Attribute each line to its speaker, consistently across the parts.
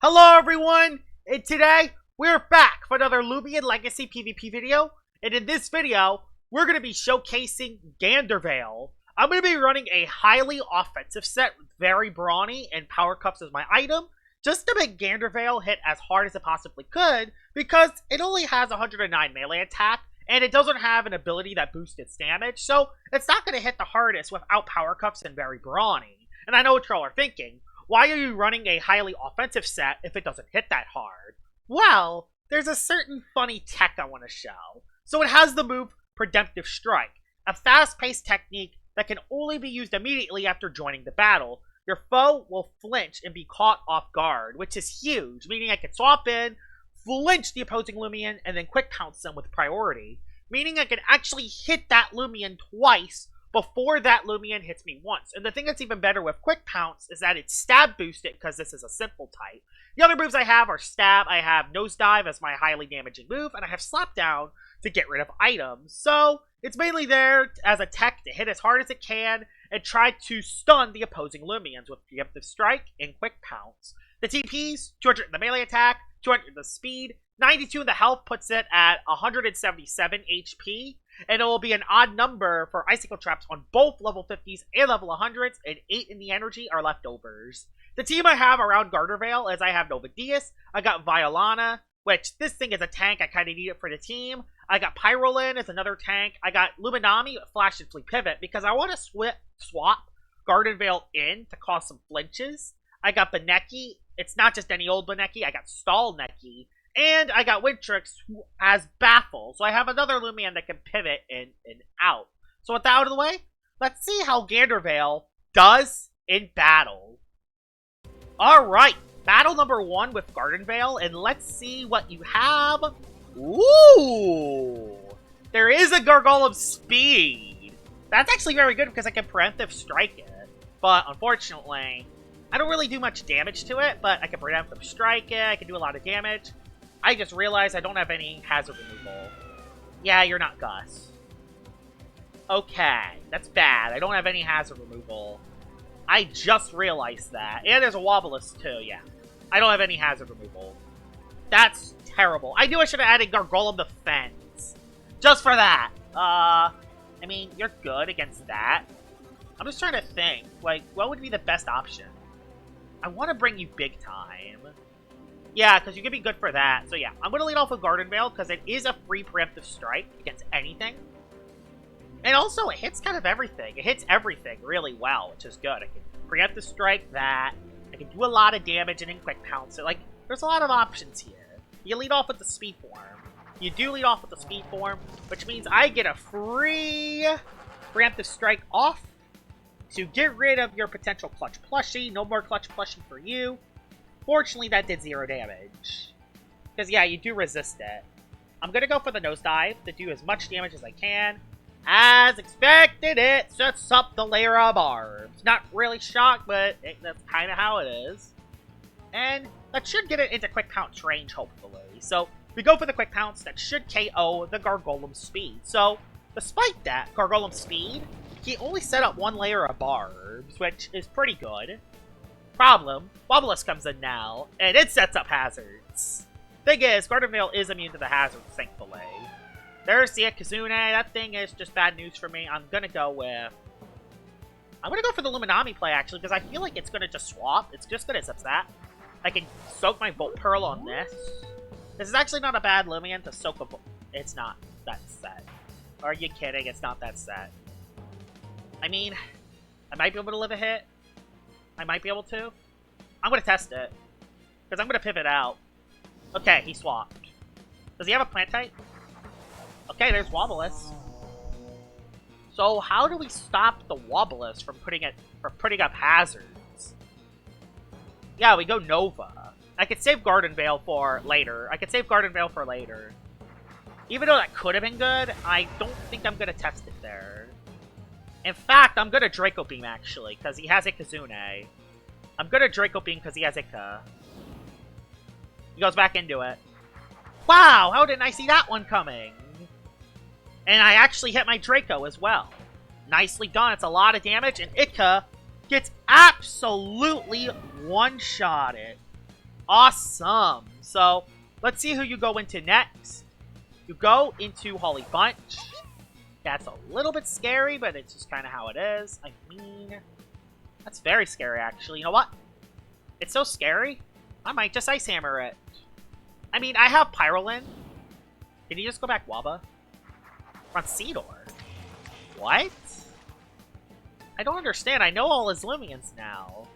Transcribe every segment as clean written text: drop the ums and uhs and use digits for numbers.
Speaker 1: Hello everyone, and today we're back for another Loomian Legacy PvP video, and in this video, we're going to be showcasing Ganderveil. I'm going to be running a highly offensive set with very brawny and power cups as my item, just to make Ganderveil hit as hard as it possibly could, because it only has 109 melee attack, and it doesn't have an ability that boosts its damage, so it's not going to hit the hardest without power cups and very brawny. And I know what y'all are thinking. Why are you running a highly offensive set if it doesn't hit that hard? Well, there's a certain funny tech I want to show. So it has the move Preemptive Strike, a fast-paced technique that can only be used immediately after joining the battle. Your foe will flinch and be caught off guard, which is huge, meaning I can swap in, flinch the opposing Loomian, and then quick pounce them with priority, meaning I can actually hit that Loomian twice before that Loomian hits me once. And the thing that's even better with Quick Pounce is that it's stab boosted because this is a simple type. The other moves I have are stab, I have nosedive as my highly damaging move, and I have slap down to get rid of items. So it's mainly there as a tech to hit as hard as it can and try to stun the opposing Loomians with Preemptive Strike and Quick Pounce. The TP's 200 in the melee attack, 200 in the speed, 92 in the health puts it at 177 HP, and it will be an odd number for Icicle Traps on both level 50s and level 100s, and 8 in the energy are leftovers. The team I have around Ganderveil is I have Nova Diaz, I got Violana, which this thing is a tank, I kind of need it for the team. I got Pyrolin as another tank. I got Luminami, Flash and Fleet Pivot, because I want to swap Ganderveil in to cause some flinches. I got Beneki, it's not just any old Beneki, I got Stall Neki. And I got Wintrix, who has Baffle. So I have another Loomian that can pivot in and out. So with that out of the way, let's see how Ganderveil does in battle. Alright, battle number 1 with Ganderveil, and let's see what you have. Ooh! There is a Gargolem Speed. That's actually very good because I can Preemptive Strike it. But unfortunately, I don't really do much damage to it, but I can Preemptive Strike it, I can do a lot of damage. I just realized I don't have any hazard removal. Yeah, you're not Gus. Okay, that's bad. I don't have any hazard removal. I just realized that. And there's a Wobulus too, yeah. I don't have any hazard removal. That's terrible. I knew I should have added Gargolem Defense. Just for that. I mean, you're good against that. I'm just trying to think, like, what would be the best option? I want to bring you Big Time. Yeah, because you can be good for that. So yeah, I'm going to lead off with Ganderveil because it is a free Preemptive Strike against anything. And also, it hits kind of everything. It hits everything really well, which is good. I can Preemptive Strike that. I can do a lot of damage and then Quick Pounce it. Like, there's a lot of options here. You lead off with the Speed Form. You do lead off with the Speed Form, which means I get a free Preemptive Strike off to get rid of your potential Clutch Plushie. No more Clutch Plushie for you. Fortunately, that did 0 damage. Because, yeah, you do resist it. I'm going to go for the Nosedive to do as much damage as I can. As expected, it sets up the layer of barbs. Not really shocked, but that's kind of how it is. And that should get it into Quick Pounce range, hopefully. So, we go for the Quick Pounce. That should KO the Gargolem Speed. So, despite that, Gargolem Speed, he only set up 1 layer of barbs, which is pretty good. Problem, Wobulus comes in now, and it sets up hazards. Thing is, Ganderveil is immune to the hazards, thankfully. There's the Kazune, that thing is just bad news for me. I'm gonna go for the Luminami play, actually, because I feel like it's gonna just swap. It's just gonna zip that. I can soak my Volt Pearl on this. This is actually not a bad Loomian to soak a Volt. It's not that set. Are you kidding? It's not that set. I mean, I might be able to live a hit. I might be able to. I'm going to test it. Because I'm going to pivot out. Okay, he swapped. Does he have a plant type? Okay, there's Wobulus. So how do we stop the Wobulus from putting up hazards? Yeah, we go Nova. I could save Ganderveil for later. Even though that could have been good, I don't think I'm going to test it there. In fact, I'm going to Draco Beam, actually, because he has Ikazune. I'm going to Draco Beam because he has Ika. He goes back into it. Wow, how didn't I see that one coming? And I actually hit my Draco as well. Nicely done. It's a lot of damage, and Ika gets absolutely one-shotted. Awesome. So, let's see who you go into next. You go into Holly Bunch. That's a little bit scary, but it's just kind of how it is. I mean, that's very scary, actually. You know what? It's so scary, I might just Ice Hammer it. I mean, I have Pyrolin. Can you just go back Waba? Run Seedor. What? I don't understand. I know all his Loomians now.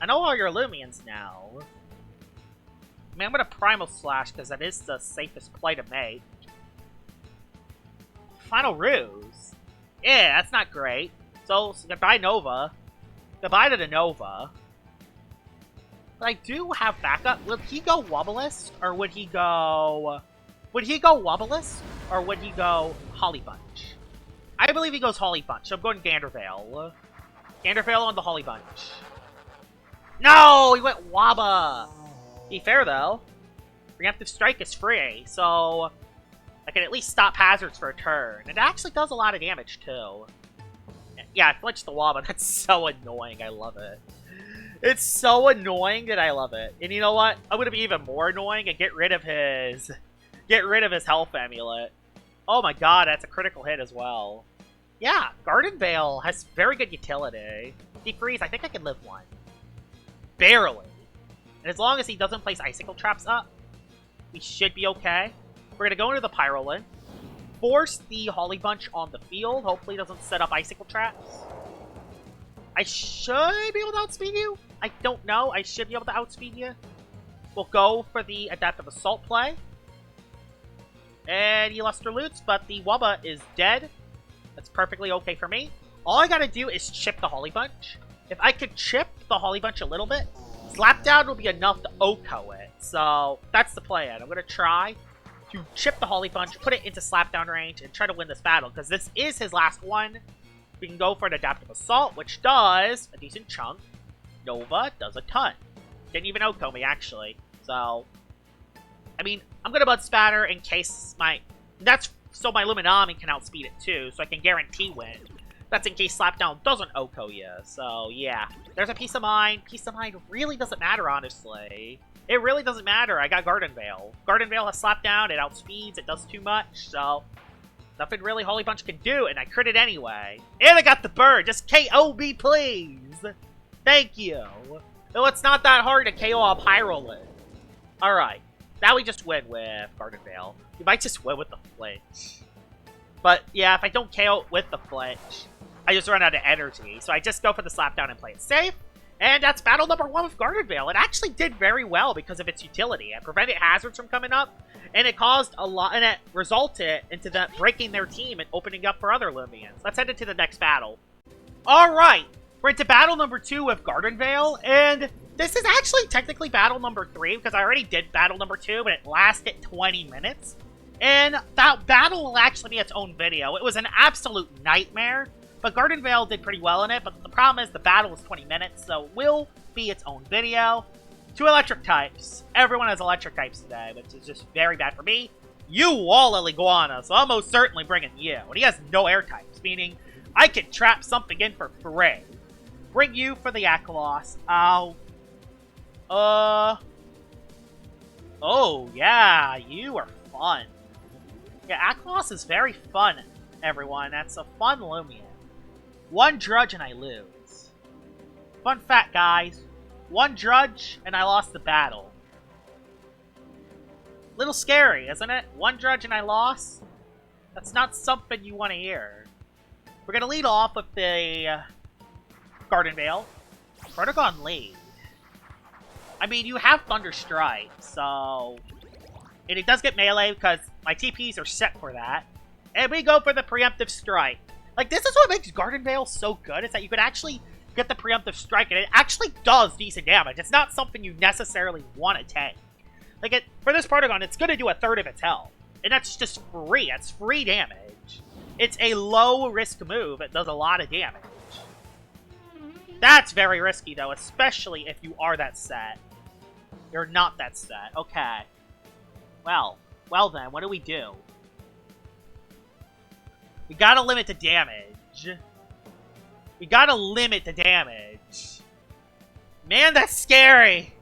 Speaker 1: I know all your Loomians now. I mean, I'm gonna Primal Slash because that is the safest play to make. Final Ruse. Yeah, that's not great. So goodbye Nova. Goodbye to the Nova. But I do have backup. Would he go Wobblist? Or would he go... Would he go Wobblist? Or would he go Holly Bunch? I believe he goes Holly Bunch. So I'm going Ganderveil. Ganderveil on the Holly Bunch. No! He went Waba! Be fair, though. Preemptive Strike is free, so... I can at least stop hazards for a turn. It actually does a lot of damage, too. Yeah, I flinched the Waba. That's so annoying. I love it. It's so annoying that I love it. And you know what? I'm gonna be even more annoying and get rid of his health amulet. Oh my god, that's a critical hit as well. Yeah, Ganderveil has very good utility. Deep Freeze, I think I can live one. Barely. And as long as he doesn't place Icicle Traps up, we should be okay. We're gonna go into the Pyrolin. Force the Holly Bunch on the field. Hopefully it doesn't set up Icicle Traps. I should be able to outspeed you. I don't know. I should be able to outspeed you. We'll go for the Adaptive Assault play. And he Luster Loots, but the Wubba is dead. That's perfectly okay for me. All I gotta do is chip the Holly Bunch. If I could chip the Holly Bunch a little bit, Slapdown will be enough to OHKO it. So, that's the plan. I'm gonna try to chip the Holly Bunch, put it into Slapdown range, and try to win this battle, because this is his last one. We can go for an Adaptive Assault, which does a decent chunk. Nova does a ton. Didn't even OHKO me, actually. So, I mean, I'm gonna Bud Spatter in case my... That's so my Luminami can outspeed it, too, so I can guarantee win. That's in case Slapdown doesn't OHKO you, so yeah. There's a Peace of Mind. Peace of Mind really doesn't matter, honestly. It really doesn't matter. I got Ganderveil. Ganderveil has Slapdown, it outspeeds, it does too much, so... Nothing really Holly Bunch can do, and I crit it anyway. And I got the bird! Just KO me, please! Thank you! Though it's not that hard to KO a Pyrolin. Alright. Now we just win with Ganderveil. We might just win with the flinch. But, yeah, if I don't KO with the flinch, I just run out of energy. So I just go for the Slapdown and play it safe. And that's battle number 1 with Ganderveil. It actually did very well because of its utility. It prevented hazards from coming up, and it caused a lot, and it resulted into them breaking their team and opening up for other Loomians. Let's head into the next battle. Alright, we're into battle number 2 with Ganderveil, and this is actually technically battle number 3, because I already did battle number 2, but it lasted 20 minutes. And that battle will actually be its own video. It was an absolute nightmare. But Ganderveil did pretty well in it, but the problem is the battle was 20 minutes, so it will be its own video. 2 electric types. Everyone has electric types today, which is just very bad for me. You all are Iguana, so I'm most certainly bringing you. And he has no air types, meaning I can trap something in for free. Bring you for the Akalos. Oh, yeah, you are fun. Yeah, Akalos is very fun, everyone. That's a fun Loomian. 1 Drudge and I lose. Fun fact, guys. 1 Drudge and I lost the battle. Little scary, isn't it? 1 Drudge and I lost? That's not something you want to hear. We're going to lead off with the Ganderveil. Protogon lead. I mean, you have Thunder Strike, so... And it does get melee because my TPs are set for that. And we go for the Preemptive Strike. Like, this is what makes Ganderveil so good, is that you can actually get the Preemptive Strike, and it actually does decent damage. It's not something you necessarily want to take. Like, for this Protogon, it's going to do 1/3 of its health. And that's just free. That's free damage. It's a low-risk move. It does a lot of damage. That's very risky, though, especially if you are that set. You're not that set. Okay. Well then, what do we do? We gotta limit the damage. We gotta limit the damage. Man, that's scary.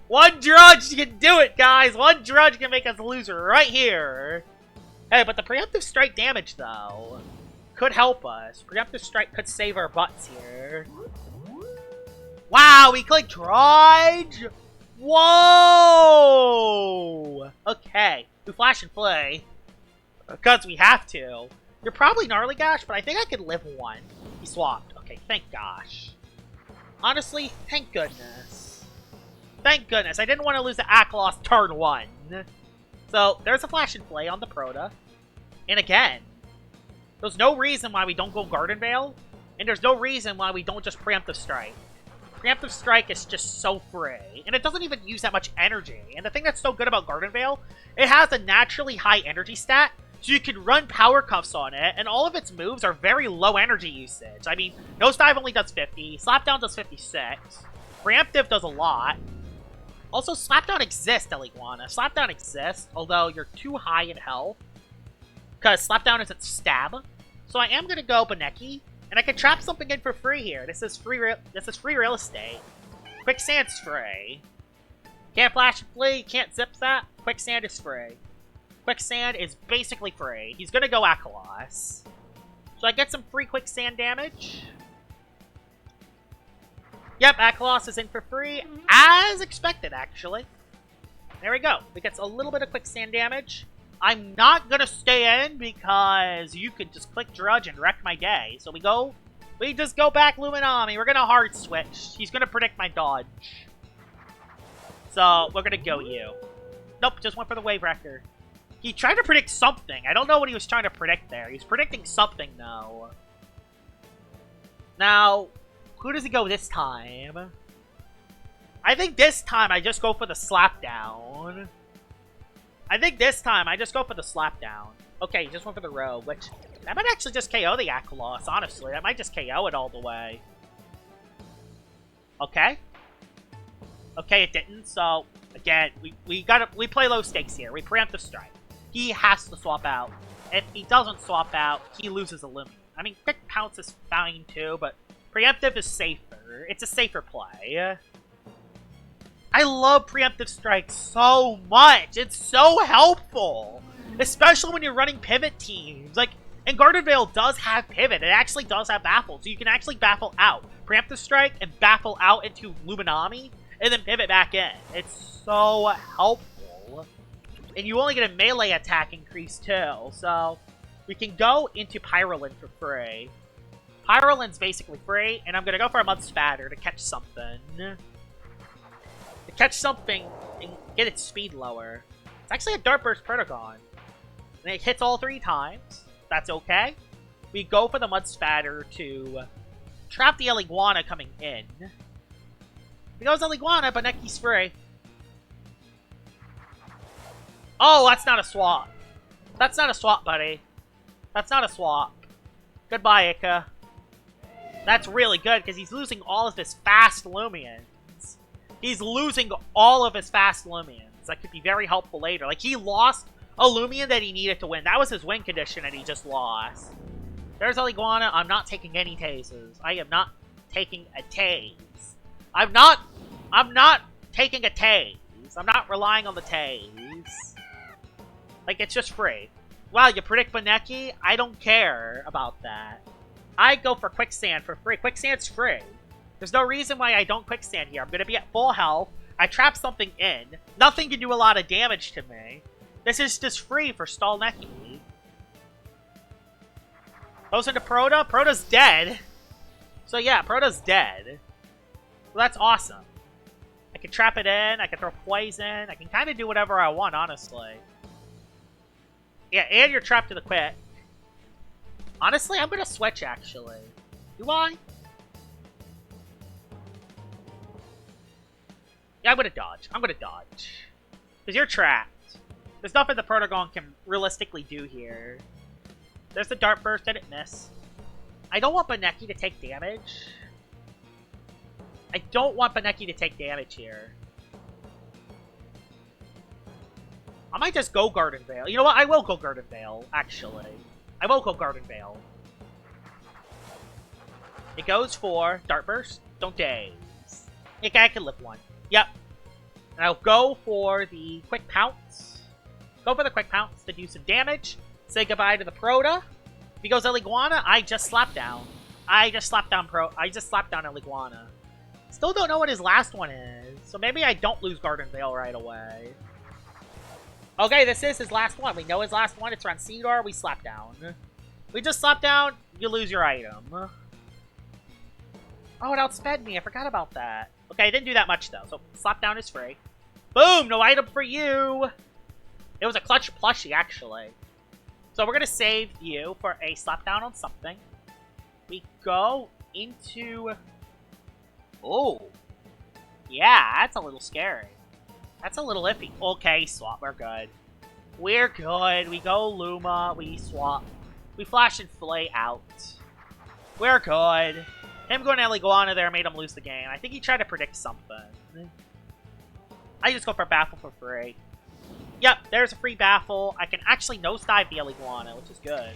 Speaker 1: One Drudge can do it, guys! One Drudge can make us lose right here! Hey, but the Preemptive Strike damage, though, could help us. Preemptive Strike could save our butts here. Wow, we clicked Drudge! Whoa! Okay, we Flash and Play. Because we have to. You're probably Gnarly Gash, but I think I could live one. He swapped. Okay, thank gosh. Honestly, thank goodness. Thank goodness. I didn't want to lose the Aklos turn 1. So, there's a Flash and Play on the Proto. And again, there's no reason why we don't go Ganderveil. And there's no reason why we don't just Preemptive Strike. Preemptive Strike is just so free. And it doesn't even use that much energy. And the thing that's so good about Ganderveil, it has a naturally high energy stat. So you can run Power Cuffs on it, and all of its moves are very low energy usage. I mean, Nosedive only does 50, Slapdown does 56, Preemptive does a lot. Also, Slapdown exists, Eliguana. Slapdown exists, although you're too high in health, because Slapdown isn't stab. So I am going to go Baneki, and I can trap something in for free here. This is free real estate. Quicksand's free. Can't Flash and Flee, can't Zip that. Quicksand is free. Quicksand is basically free. He's gonna go Aklos. So I get some free Quicksand damage. Yep, Aklos is in for free, as expected, actually. There we go. We get a little bit of Quicksand damage. I'm not gonna stay in because you could just click Drudge and wreck my day. So we just go back Luminami. We're gonna hard switch. He's gonna predict my dodge. So we're gonna go you. Nope, just went for the Wave Wrecker. He tried to predict something. I don't know what he was trying to predict there. He's predicting something, though. Now, who does he go this time? I think this time I just go for the Slapdown. Okay, he just went for the Rogue, which... that might actually just KO the Aklos, honestly. That might just KO it all the way. Okay. Okay, it didn't, so... again, we play low stakes here. We Preemptive Strike. He has to swap out. If he doesn't swap out, he loses a Loomian. I mean, Quick Pounce is fine too, but Preemptive is safer. It's a safer play. I love Preemptive Strike so much. It's so helpful. Especially when you're running pivot teams. Like, and Ganderveil does have pivot. It actually does have baffle. So you can actually baffle out. Preemptive Strike and baffle out into Luminami. And then pivot back in. It's so helpful. And you only get a melee attack increase too. So we can go into Pyrolin for free. Pyrolin's basically free. And I'm going to go for a Mud Spatter to catch something. To catch something and get its speed lower. It's actually a Dart Burst Protogon. And it hits all 3 times. That's okay. We go for the Mud Spatter to trap the Eliguana coming in. He goes Eliguana, but Neki's free. Oh, that's not a swap. That's not a swap, buddy. That's not a swap. Goodbye, Ika. That's really good, because he's losing all of his fast Loomians. He's losing all of his fast Loomians. That could be very helpful later. Like, he lost a Loomian that he needed to win. That was his win condition, and he just lost. There's Eliguana. I'm not taking any tases. I am not taking a tase. I'm not taking a tase. I'm not relying on the tase. Like, it's just free. Wow, you predict Baneki? I don't care about that. I go for Quicksand for free. Quicksand's free. There's no reason why I don't Quicksand here. I'm going to be at full health. I trap something in. Nothing can do a lot of damage to me. This is just free for Stall Neki. Goes into Proto. Proto's dead. So yeah, Proto's dead. So that's awesome. I can trap it in. I can throw poison. I can kind of do whatever I want, honestly. Yeah, and you're trapped to the quick. Honestly, I'm going to switch, actually. Do I? Yeah, I'm going to dodge. I'm going to dodge. Because you're trapped. There's nothing the Protogon can realistically do here. There's the Dart Burst. Did it miss? I don't want Baneki to take damage. I don't want Baneki to take damage here. I might just go Ganderveil. You know what? I will go Ganderveil, actually. I will go Ganderveil. It goes for Dart Burst. Don't daze. Okay, I can live one. Yep. And I'll go for the quick pounce. Go for the quick pounce to do some damage. Say goodbye to the Proto. If he goes El Iguana, I just slap down. I just slap down El Iguana. Still don't know what his last one is. So maybe I don't lose Ganderveil right away. Okay, this is his last one. We know his last one. It's Rancedor. We slap down. We just slap down, you lose your item. Oh, it outsped me. I forgot about that. Okay, I didn't do that much, though. So, slap down is free. Boom! No item for you! It was a clutch plushie, actually. So, we're going to save you for a slap down on something. We go into... Oh. Yeah, that's a little scary. That's a little iffy. Okay, swap. We're good. We're good. We go Luma. We swap. We flash and flay out. We're good. Him going El Iguana there made him lose the game. I think he tried to predict something. I just go for Baffle for free. Yep, there's a free Baffle. I can actually nosedive the El Iguana, which is good.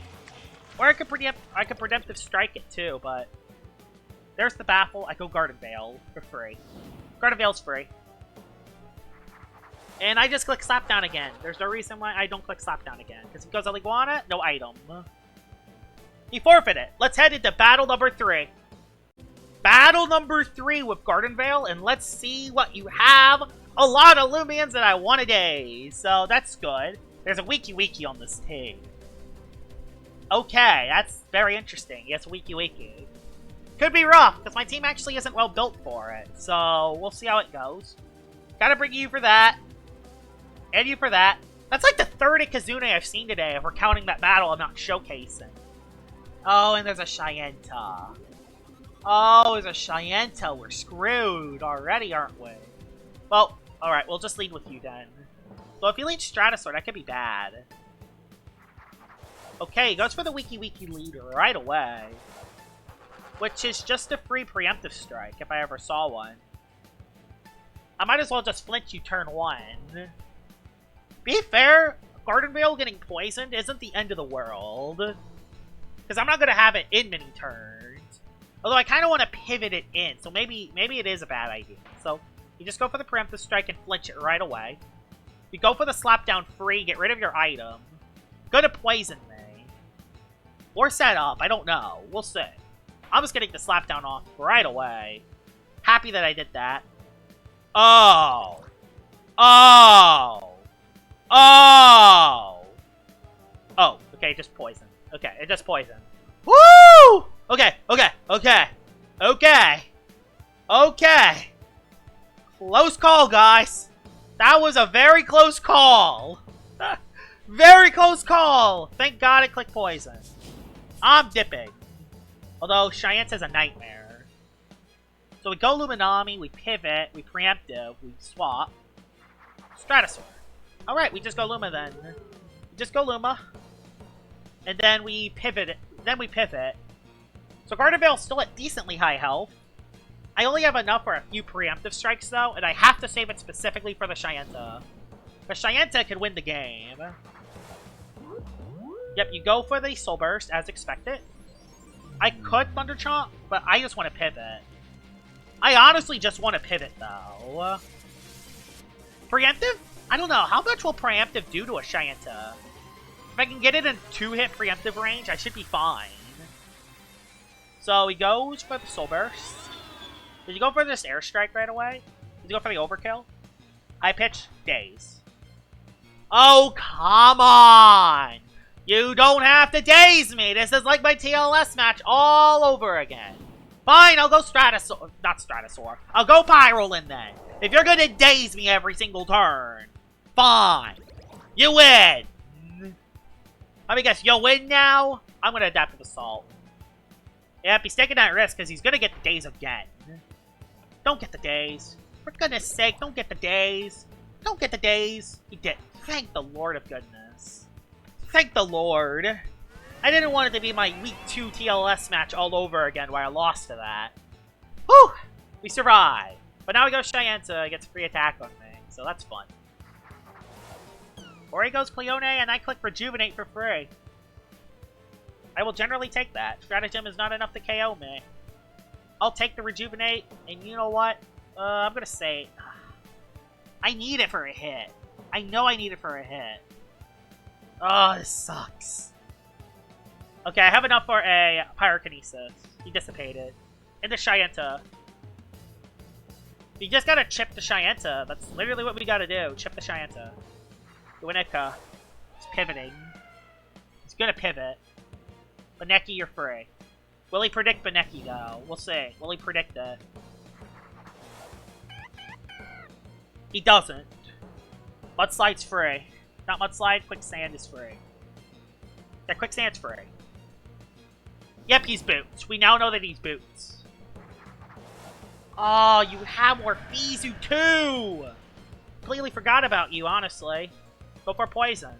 Speaker 1: Or I could Redemptive Strike it too, but... There's the Baffle. I go Ganderveil for free. Ganderveil's free. And I just click Slapdown again. There's no reason why I don't click Slapdown again. Because if he goes El Iguana, no item. He forfeited. Let's head into battle number 3. Battle number 3 with Ganderveil, and let's see what you have. A lot of Loomians that I want today, so that's good. There's a Wiki on this team. Okay, that's very interesting. Yes, Wiki. Could be rough, because my team actually isn't well built for it, so we'll see how it goes. Gotta bring you for that. And you for that. That's like the third Ikazune I've seen today, if we're counting that battle I'm not showcasing. Oh, and there's a Shyenta. Oh, there's a Shyenta. We're screwed already, aren't we? Well, alright, we'll just lead with you then. So if you lead Stratosaur, that could be bad. Okay, he goes for the Wiki leader right away. Which is just a free preemptive strike, if I ever saw one. I might as well just flinch you turn 1. Be fair, Ganderveil getting poisoned isn't the end of the world. Because I'm not going to have it in many turns. Although I kind of want to pivot it in, so maybe it is a bad idea. So, you just go for the preemptive strike and flinch it right away. You go for the slapdown free, get rid of your item. Gonna poison me. Or set up, I don't know. We'll see. I'm just getting the slapdown off right away. Happy that I did that. Oh. Okay, just poison. Okay, it just poison. Woo! Okay. Close call, guys. That was a very close call. Very close call. Thank God I clicked poison. I'm dipping. Although, Shyenta's a nightmare. So we go Luminami, we pivot, we preemptive, we swap. Stratosaur. Alright, we just go Luma then. We just go Luma. And then we pivot. So Ganderveil's still at decently high health. I only have enough for a few preemptive strikes though, and I have to save it specifically for the Shyenta. The Shyenta could win the game. Yep, you go for the Soul Burst as expected. I could Thunder Chomp, but I just want to pivot. I honestly just want to pivot though. Preemptive? I don't know. How much will preemptive do to a Shyenta? If I can get it in 2-hit preemptive range, I should be fine. So he goes for the Soul Burst. Did you go for this Airstrike right away? Did you go for the Overkill? High pitch, Daze. Oh, come on! You don't have to daze me! This is like my TLS match all over again. Fine, I'll go Stratosaur. Not Stratosaur. I'll go Pyrolin then. If you're gonna daze me every single turn, fine. You win! Let me guess, you'll win now? I'm gonna adapt with Assault. Yep, he's taking that risk because he's gonna get the daze again. Don't get the daze. For goodness sake, don't get the daze. Don't get the daze. He did. Thank the Lord of goodness. Thank the Lord. I didn't want it to be my Week 2 TLS match all over again where I lost to that. Whew! We survived. But now we go Shyenta, gets a free attack on me, so that's fun. Or he goes Cleone, and I click Rejuvenate for free. I will generally take that. Stratagem is not enough to KO me. I'll take the Rejuvenate, and you know what? I'm gonna say... I need it for a hit. I know I need it for a hit. Oh, this sucks. Okay, I have enough for a Pyrokinesis. He dissipated. And the Scienta. You just gotta chip the Scienta. That's literally what we gotta do. Chip the Scienta. Uenica. It's pivoting. He's gonna pivot. Baneki, you're free. Will he predict Baneki, though? We'll see. Will he predict it? He doesn't. Mudslide's free. Not Mudslide, Quicksand is free. Yeah, Quicksand's free. Yep, he's Boots. We now know that he's Boots. Oh, you have more Fizu too! Completely forgot about you, honestly. Go for Poison.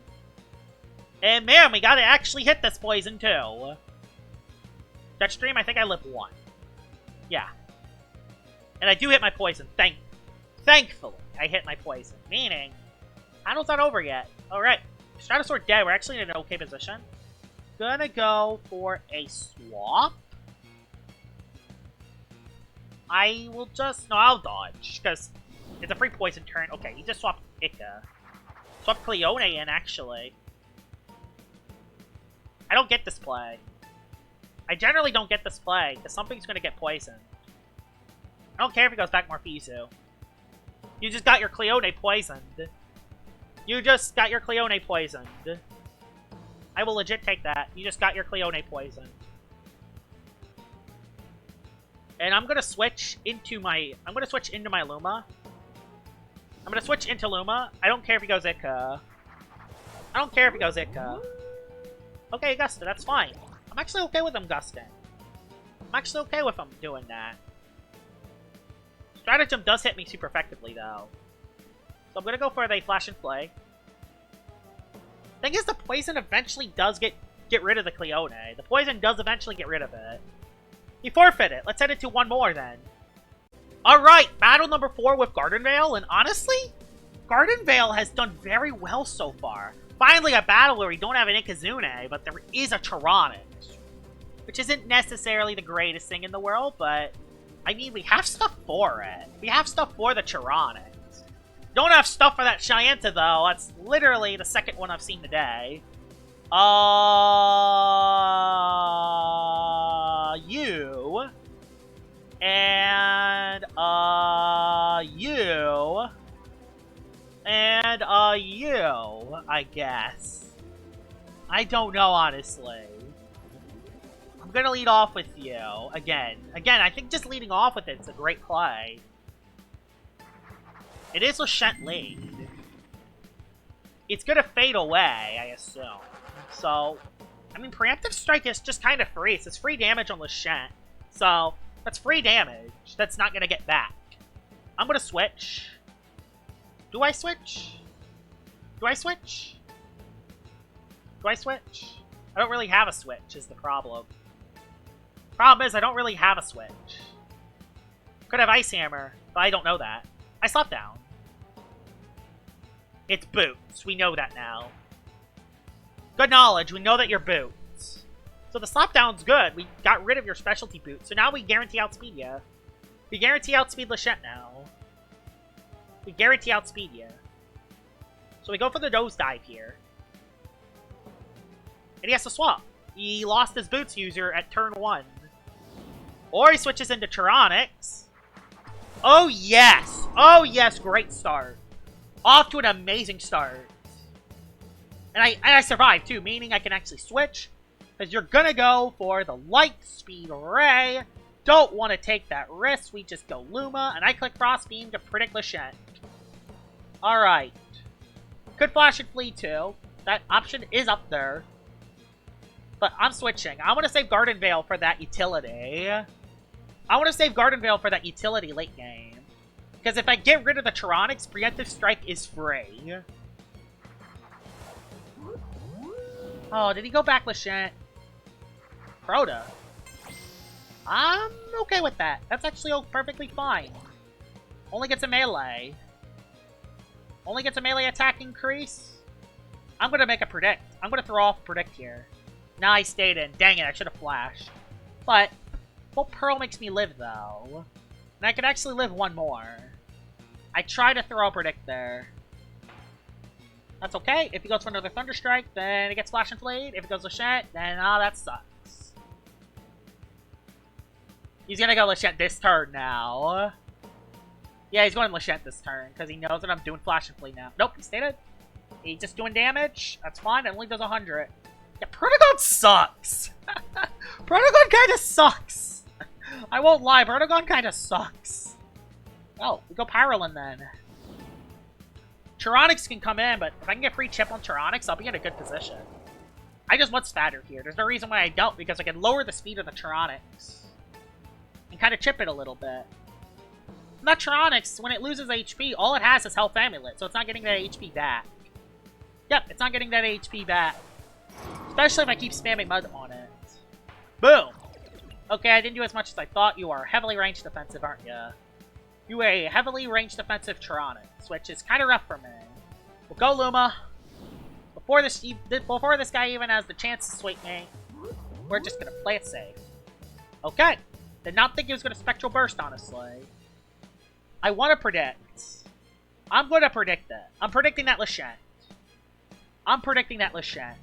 Speaker 1: And man, we gotta actually hit this Poison too. Jetstream, I think I live 1. Yeah. And I do hit my Poison, thankfully. I hit my Poison. Meaning, battle's not over yet. Alright. Stratosaur dead. We're actually in an okay position. Gonna go for a swap. I will just... No, I'll dodge. Because it's a free poison turn. Okay, he just swapped Ika. Swapped Cleone in, actually. I don't get this play. I generally don't get this play, because something's gonna get poisoned. I don't care if he goes back Morphizu. You just got your Cleone poisoned. You just got your Cleone poisoned. I will legit take that. You just got your Cleone poisoned. And I'm gonna switch into my... Luma. I'm gonna switch into Luma. I don't care if he goes Ika. I don't care if he goes Ika. Okay, Augusta, that's fine. I'm actually okay with him gusting. I'm actually okay with him doing that. Stratagem does hit me super effectively, though. So I'm gonna go for the Flash and Flay. Thing is, the poison eventually does get rid of the Cleone. The poison does eventually get rid of it. He forfeited. Let's head into one more, then. Alright, battle number 4 with Ganderveil, and honestly, Ganderveil has done very well so far. Finally a battle where we don't have an Ikazune, but there is a Tyrannox. Which isn't necessarily the greatest thing in the world, but... I mean, we have stuff for it. We have stuff for the Tyrannox. Don't have stuff for that Scienta, though. That's literally the second one I've seen today. You. And, you. And, you, I guess. I don't know, honestly. I'm gonna lead off with you, again. Again, I think just leading off with it's a great play. It is Lashent lead. It's gonna fade away, I assume. So, I mean, Preemptive Strike is just kind of free. It's free damage on Lashent. So, that's free damage that's not gonna get back. I'm gonna switch. Do I switch? Do I switch? Do I switch? I don't really have a switch, is the problem. Problem is, I don't really have a switch. Could have Ice Hammer, but I don't know that. I slap down. It's Boots. We know that now. Good knowledge. We know that you're Boots. So the slapdown's good. We got rid of your specialty Boots. So now we guarantee outspeed ya. We guarantee outspeed Lashent now. We guarantee outspeed ya. So we go for the nosedive here. And he has to swap. He lost his Boots user at turn 1. Or he switches into Tyrannox. Oh yes! Oh yes, great start. Off to an amazing start. And I survived too, meaning I can actually switch. Because you're gonna go for the Light Speed Ray. Don't want to take that risk. We just go Luma, and I click Frost Beam to predict Lashent. Alright. Could Flash and Flee too. That option is up there. But I'm switching. I want to save Ganderveil for that utility. I want to save Ganderveil for that utility late game. Because if I get rid of the Tyrannox, Preemptive Strike is free. Oh, did he go back Lashent? Crota. I'm okay with that. That's actually perfectly fine. Only gets a melee. Only gets a melee attack increase. I'm going to make a predict. I'm going to throw off predict here. Nah, I stayed in. Dang it, I should have flashed. But, well, Pearl makes me live, though. And I could actually live one more. I try to throw a Predict there. That's okay. If he goes for another Thunder Strike, then it gets Flash and Blade. If it goes Lachette, then that sucks. He's gonna go Lachette this turn now. Yeah, he's going Lachette this turn, because he knows that I'm doing Flash and Blade now. Nope, he stayed in. He's just doing damage. That's fine. It only does 100. Yeah, Protogon sucks. Protogon kind of sucks. I won't lie. Protogon kind of sucks. Oh, we go Paralyn then. Tyranix can come in, but if I can get free chip on Tyranix, I'll be in a good position. I just want Spatter here. There's no reason why I don't, because I can lower the speed of the Tyranix. And kind of chip it a little bit. And that Tyranix, when it loses HP, all it has is Health Amulet, so it's not getting that HP back. Yep, it's not getting that HP back. Especially if I keep spamming Mud on it. Boom! Okay, I didn't do as much as I thought. You are heavily ranged defensive, aren't you? You are a heavily ranged defensive Tyranix, which is kind of rough for me. We'll go Luma. Before this guy even has the chance to sweep me, we're just going to play it safe. Okay. Did not think he was going to Spectral Burst, honestly. I want to predict. I'm going to predict it. I'm predicting that Lachette. I'm predicting that Lachette.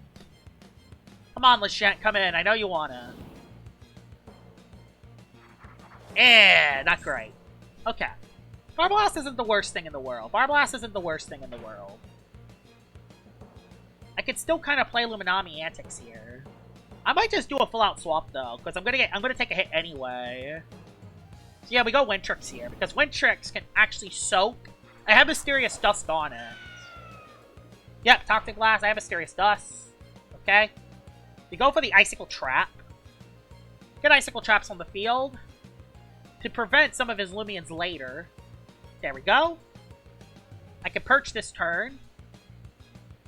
Speaker 1: Come on, Lachette, come in. I know you wanna. Not great. Okay. Barblast isn't the worst thing in the world. Barblast isn't the worst thing in the world. I could still kind of play Luminami antics here. I might just do a full-out swap though, because I'm gonna take a hit anyway. So yeah, we go Wintrix here, because Wintrix can actually soak. I have Mysterious Dust on it. Yep, Toxic Blast, I have Mysterious Dust. Okay. We go for the Icicle Trap. Get Icicle Traps on the field to prevent some of his Loomians later. There we go. I can Perch this turn.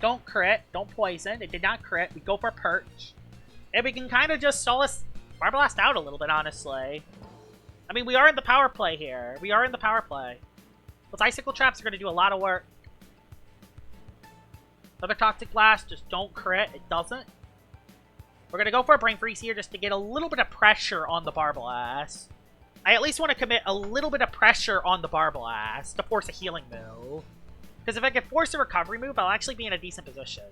Speaker 1: Don't crit. Don't poison. It did not crit. We go for Perch. And we can kind of just solace Barblast out a little bit, honestly. I mean, we are in the power play here. We are in the power play. Those Icicle Traps are going to do a lot of work. Another Toxic Blast. Just don't crit. It doesn't. We're going to go for a Brain Freeze here just to get a little bit of pressure on the Barblast. I at least want to commit a little bit of pressure on the Barblast to force a healing move. Because if I can force a recovery move, I'll actually be in a decent position.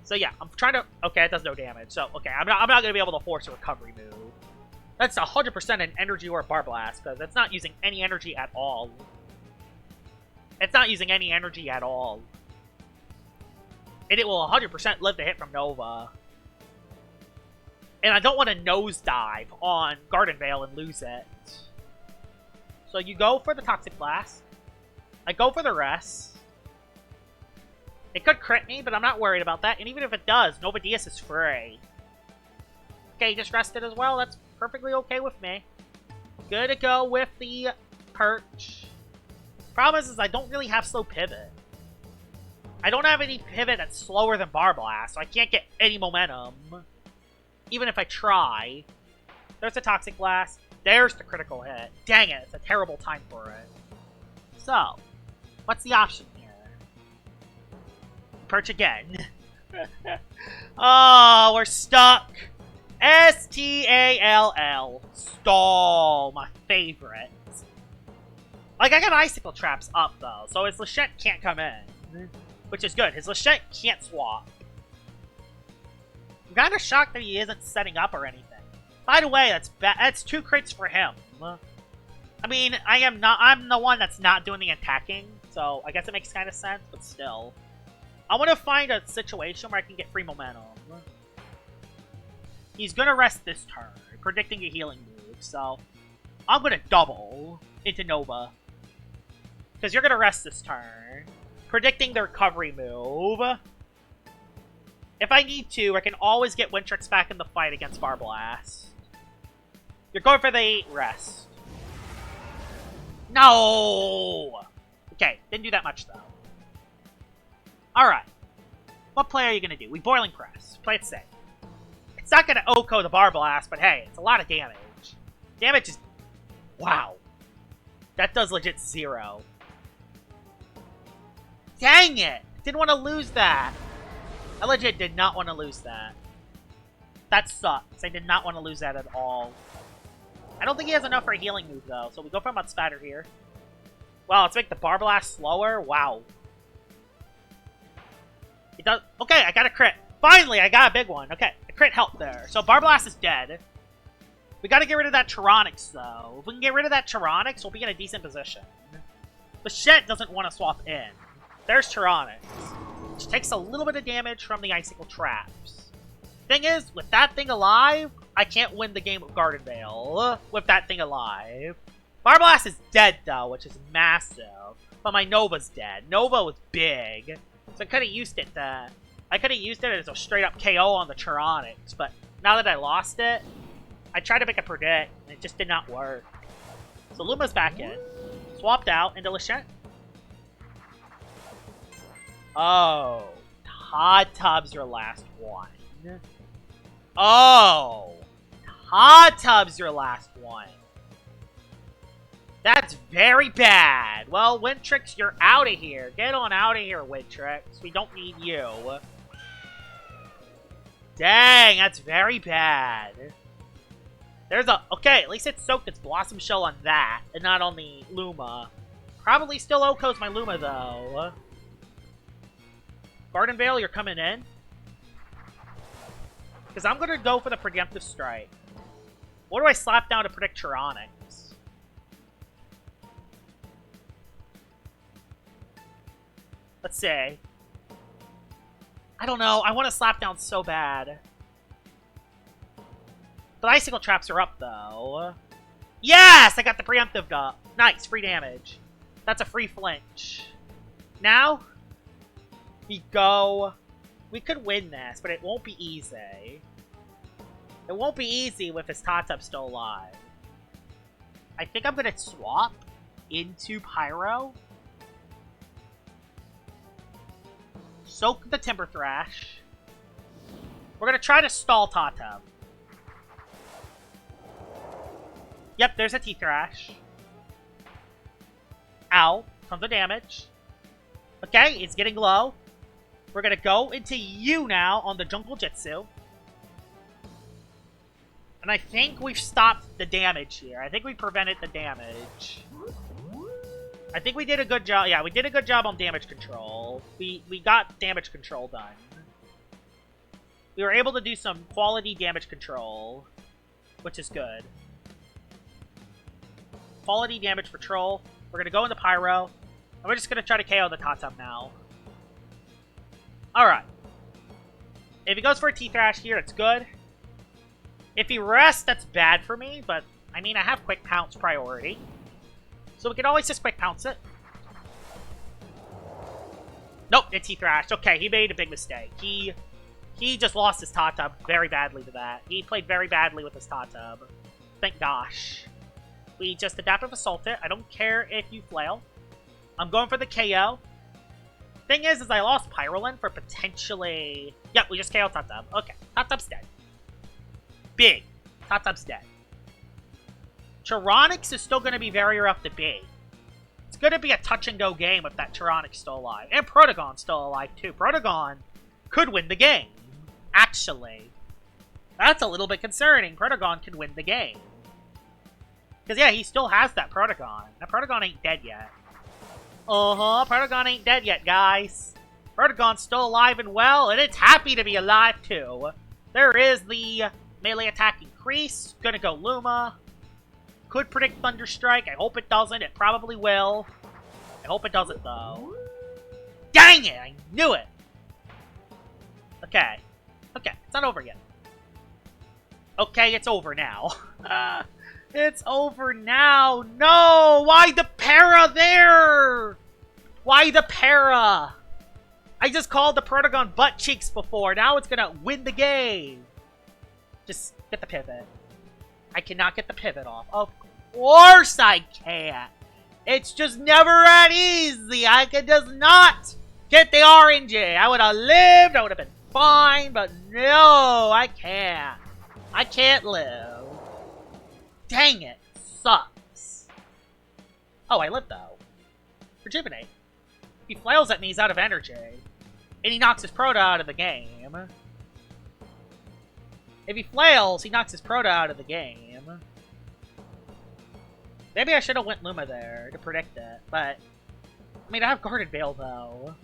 Speaker 1: So yeah, I'm trying to... Okay, it does no damage. So, okay, I'm not going to be able to force a recovery move. That's 100% an Energy or Barblast, because it's not using any energy at all. It's not using any energy at all. And it will 100% live the hit from Nova. And I don't want to nosedive on Ganderveil and lose it. So you go for the Toxic Blast. I go for the rest. It could crit me, but I'm not worried about that. And even if it does, Nova Diaz is free. Okay, just rested as well. That's perfectly okay with me. Good to go with the Perch. Problem is I don't really have slow pivot. I don't have any pivot that's slower than Barblast, so I can't get any momentum. Even if I try. There's the Toxic Blast. There's the critical hit. Dang it, it's a terrible time for it. So, what's the option here? Perch again. Oh, we're stuck. S-T-A-L-L. Stall. My favorite. Like, I got Icicle Traps up, though, so his Lachette can't come in. Which is good. His Lachette can't swap. I'm kind of shocked that he isn't setting up or anything. By the way, that's 2 crits for him. I mean, I'm the one that's not doing the attacking, so I guess it makes kind of sense, but still. I want to find a situation where I can get free momentum. He's going to rest this turn, predicting a healing move, so I'm going to double into Nova. Because you're going to rest this turn, predicting the recovery move. If I need to, I can always get Wintrix back in the fight against Barblast. You're going for the rest. No! Okay, didn't do that much, though. Alright. What play are you going to do? We Boiling Press. Play it safe. It's not going to OHKO the Barblast, but hey, it's a lot of damage. Damage is... Wow. That does legit 0. Dang it! Didn't want to lose that. I legit did not want to lose that. That sucks. I did not want to lose that at all. I don't think he has enough for a healing move, though, so we go for Mud Spatter here. Wow, let's make the Bar Blast slower. Wow. It does. Okay, I got a crit. Finally, I got a big one. Okay, the crit helped there. So Bar Blast is dead. We gotta get rid of that Tyrannox, though. If we can get rid of that Tyrannox, we'll be in a decent position. But Shet doesn't want to swap in. There's Tyrannox, which takes a little bit of damage from the Icicle Traps. Thing is, with that thing alive, I can't win the game of Ganderveil with that thing alive. Bar Blast is dead, though, which is massive. But my Nova's dead. Nova was big, so I could have used it as a straight-up KO on the Tyrannox, but now that I lost it, I tried to make a predict, and it just did not work. So Luma's back in. Swapped out into Lachette. Oh. Hot Tub's your last one. Oh. Hot Tub's your last one. That's very bad. Well, Wintrix, you're out of here. Get on out of here, Wintrix. We don't need you. Dang, that's very bad. There's a... Okay, at least it soaked its Blossom Shell on that, and not on the Luma. Probably still OHKOs my Luma, though. Ganderveil, you're coming in? Because I'm going to go for the Preemptive Strike. What do I slap down to predict Tyrannox? Let's see. I don't know. I want to slap down so bad. The Icicle Traps are up, though. Yes! I got the Preemptive up. Nice. Free damage. That's a free flinch. Now, we go... We could win this, but it won't be easy. It won't be easy with his Tatub still alive. I think I'm going to swap into Pyro. Soak the Timber Thrash. We're going to try to stall Tatub. Yep, there's a T-Thrash. Ow. Tons of damage. Okay, it's getting low. We're gonna go into you now on the Jungle Jitsu. And I think we've stopped the damage here. I think we prevented the damage. I think we did a good job. Yeah, we did a good job on damage control. We got damage control done. We were able to do some quality damage control, which is good. Quality damage patrol. We're gonna go into Pyro, and we're just gonna try to KO the Tatub now. Alright. If he goes for a T-Thrash here, it's good. If he rests, that's bad for me, but, I mean, I have Quick Pounce priority. So we can always just Quick Pounce it. Nope, it T-Thrashed. Okay, he made a big mistake. He just lost his Tatub very badly to that. He played very badly with his Tatub. Thank gosh. We just Adaptive Assault it. I don't care if you flail. I'm going for the KO. Thing is I lost Pyrolin for potentially... Yep, we just KO'd Tatub. Okay, Tatub's dead. Big. Tatub's dead. Tyrannox is still going to be very rough to beat. It's going to be a touch-and-go game with that Tyrannox still alive. And Protogon's still alive, too. Protogon could win the game. Actually. That's a little bit concerning. Protogon could win the game. Because, yeah, he still has that Protogon. That Protogon ain't dead yet. Protogon ain't dead yet, guys. Protogon's still alive and well, and it's happy to be alive, too. There is the melee attack increase. Gonna go Luma. Could predict Thunderstrike. I hope it doesn't. It probably will. I hope it doesn't, though. Dang it! I knew it! Okay. Okay, it's not over yet. Okay, it's over now. It's over now. No! Why the para there? Why the para? I just called the Protogon butt cheeks before. Now it's gonna win the game. Just get the pivot. I cannot get the pivot off. Of course I can't. It's just never that easy. I could just not get the RNG. I would have lived. I would have been fine. But no, I can't. I can't live. Dang it. Sucks. Oh, I live, though. Rejuvenate. He flails at me, he's out of energy. And he knocks his Proto out of the game. If he flails, he knocks his Proto out of the game. Maybe I should have went Luma there to predict it, but... I mean, I have Ganderveil, though.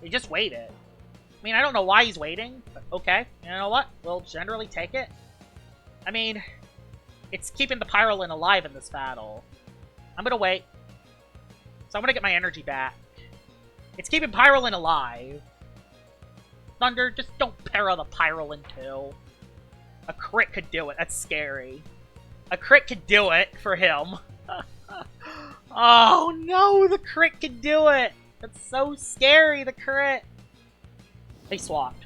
Speaker 1: He just waited. I mean, I don't know why he's waiting, but okay. You know what? We'll generally take it. I mean, it's keeping the Pyrolin alive in this battle. I'm gonna wait. So I'm gonna get my energy back. It's keeping Pyrolin alive. Thunder, just don't para the Pyrolin too. A crit could do it. That's scary. A crit could do it for him. Oh no, the crit could do it. That's so scary, the crit. They swapped.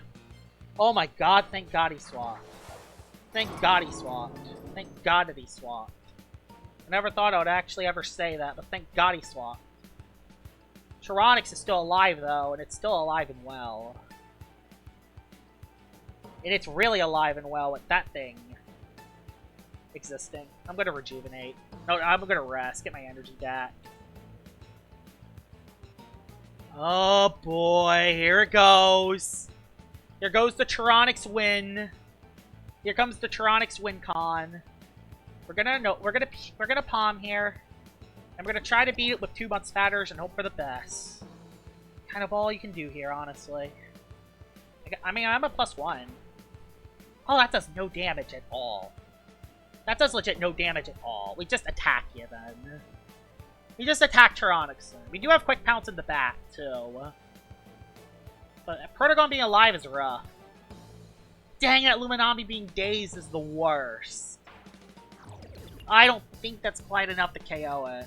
Speaker 1: Oh my god, thank god he swapped. Thank god he swapped. Thank god that he swapped. I never thought I would actually ever say that, but thank god he swapped. Tyranix is still alive though, and it's still alive and well. And it's really alive and well with that thing existing. I'm gonna rejuvenate. No, I'm gonna rest, get my energy back. Oh boy, here it goes. Here goes the Tyranix win. Here comes the Tyranix win con. We're gonna palm here. And we're gonna try to beat it with 2 month spatters and hope for the best. Kind of all you can do here, honestly. I mean, I'm a +1. Oh, that does no damage at all. That does legit no damage at all. We just attack you then. We just attack Tyranix. We do have quick pounce in the back too. But Protogon being alive is rough. Dang it, Luminami being dazed is the worst. I don't think that's quite enough to KO it.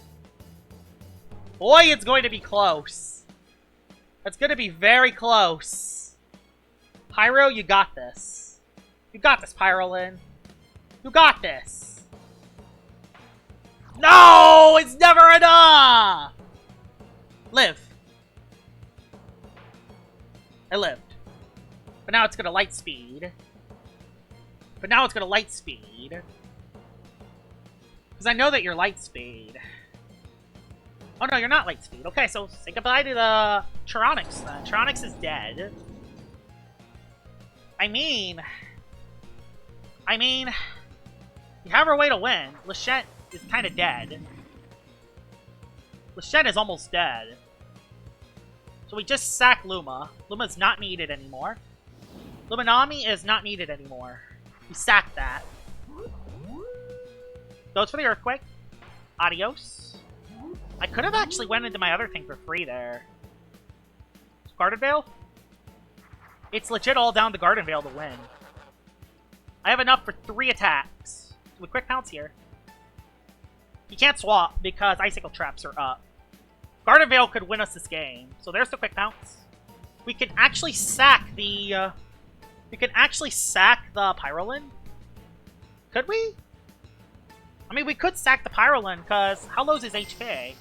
Speaker 1: Boy, it's going to be close. It's going to be very close. Pyro, you got this. You got this, Pyrolin. You got this. No! It's never enough! Live. I lived. But now it's gonna light speed. Because I know that you're light speed. Oh no, you're not light speed. Okay, so say goodbye to the Tyranix then. Tyranix is dead. I mean, you have our way to win. Lachette is kind of dead. Lachette is almost dead. So we just sack Luma. Luma's not needed anymore. Luminami is not needed anymore. We sack that. Goes for the Earthquake. Adios. I could have actually went into my other thing for free there. Ganderveil? It's legit all down to Ganderveil to win. I have enough for 3 attacks. With quick pounce here. He can't swap because Icicle Traps are up. Ganderveil could win us this game. So there's the quick pounce. We can actually sack the... Pyrolin? Could we? I mean, we could sack the Pyrolin, because how low is his HP?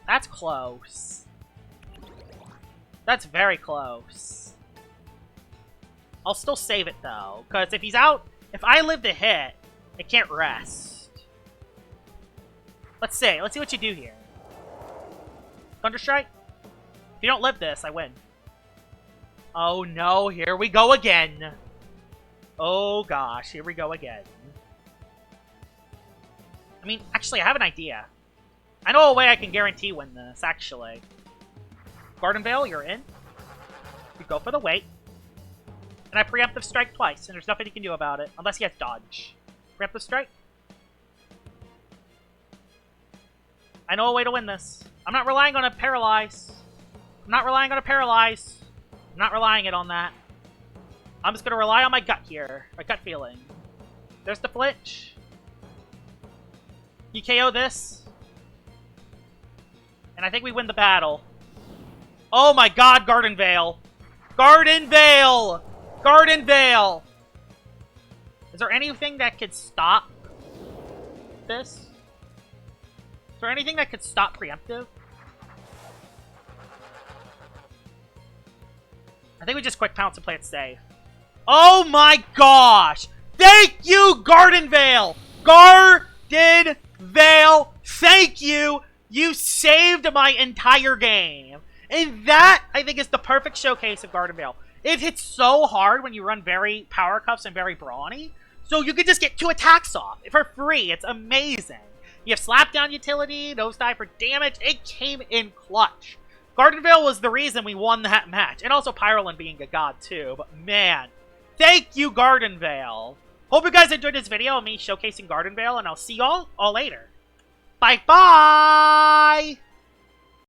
Speaker 1: That's close. That's very close. I'll still save it, though, because if he's out... If I live to hit, it can't rest. Let's see. Let's see what you do here. Thunderstrike? If you don't live this, I win. Oh no, here we go again. Oh gosh, here we go again. I mean, actually, I have an idea. I know a way I can guarantee win this, actually. Ganderveil, you're in. You go for the wait. And I preemptive strike twice, and there's nothing you can do about it, unless he has dodge. Preemptive strike. I know a way to win this. I'm not relying on a paralyze. I'm not relying it on that. I'm just gonna rely on my gut here. My gut feeling. There's the flinch. You KO this. And I think we win the battle. Oh my god, Ganderveil! Ganderveil! Ganderveil! Is there anything that could stop this? Is there anything that could stop preemptive? I think we just quick pounce and play it safe. Oh my gosh! Thank you, Ganderveil! Ganderveil, thank you! You saved my entire game. And that, I think, is the perfect showcase of Ganderveil. It hits so hard when you run very power cuffs and very brawny. So you can just get 2 attacks off for free. It's amazing. You have Slapdown utility, Nosedive for damage. It came in clutch. Ganderville was the reason we won that match. And also Pyrolin being a god too. But man, thank you, Ganderville. Hope you guys enjoyed this video of me showcasing Ganderville, and I'll see y'all all later. Bye-bye!